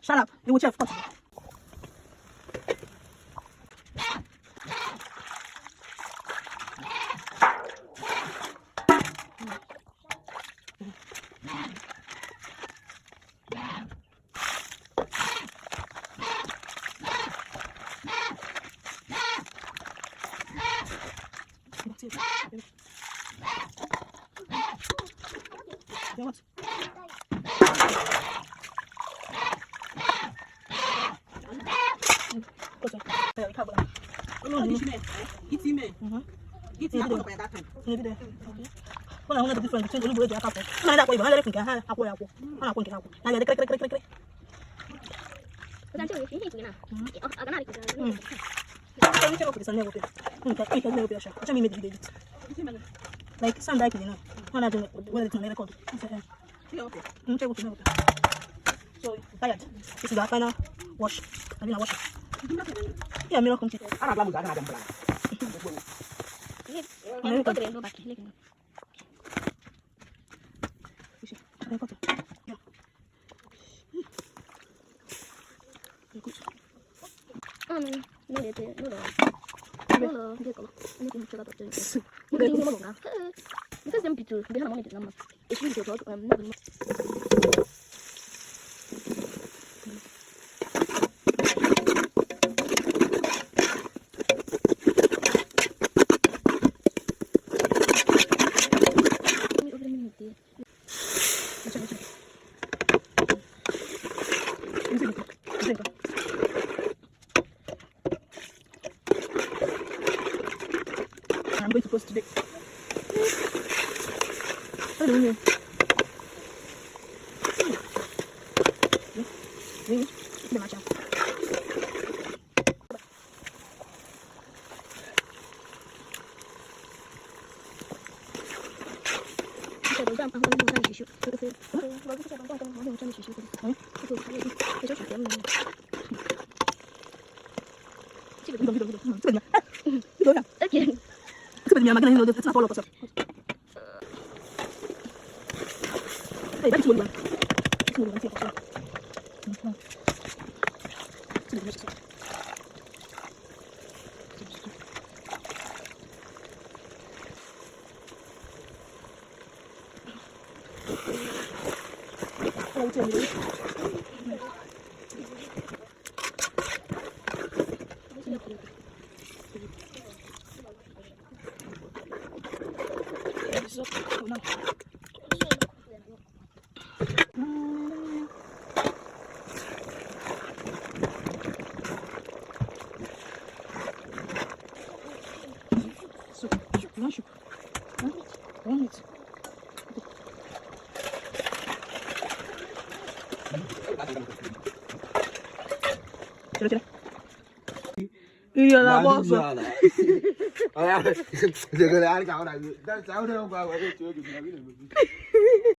Shut up. You will chef. Kuna difference between olubu eji aka fo. Na da ko ibo na le kun ka ha akwo ya kwo. Na ko nke akwo. Na ya de krek krek krek krek. Like some like you know. When I do when it's my record. So tired. This is our final wash. I didn't wash it. Yeah, me not come cheat. Ana bla muga na dem bla. I'm going to post today. What do you mean? Really? It's my channel. Sebenarnya makan ini udah follow kosong. Baik semua dulu. Semua dulu siapa kosong. Iya lah bos. Jangan ada kau nak. Dah tahu dah kau aku cuci.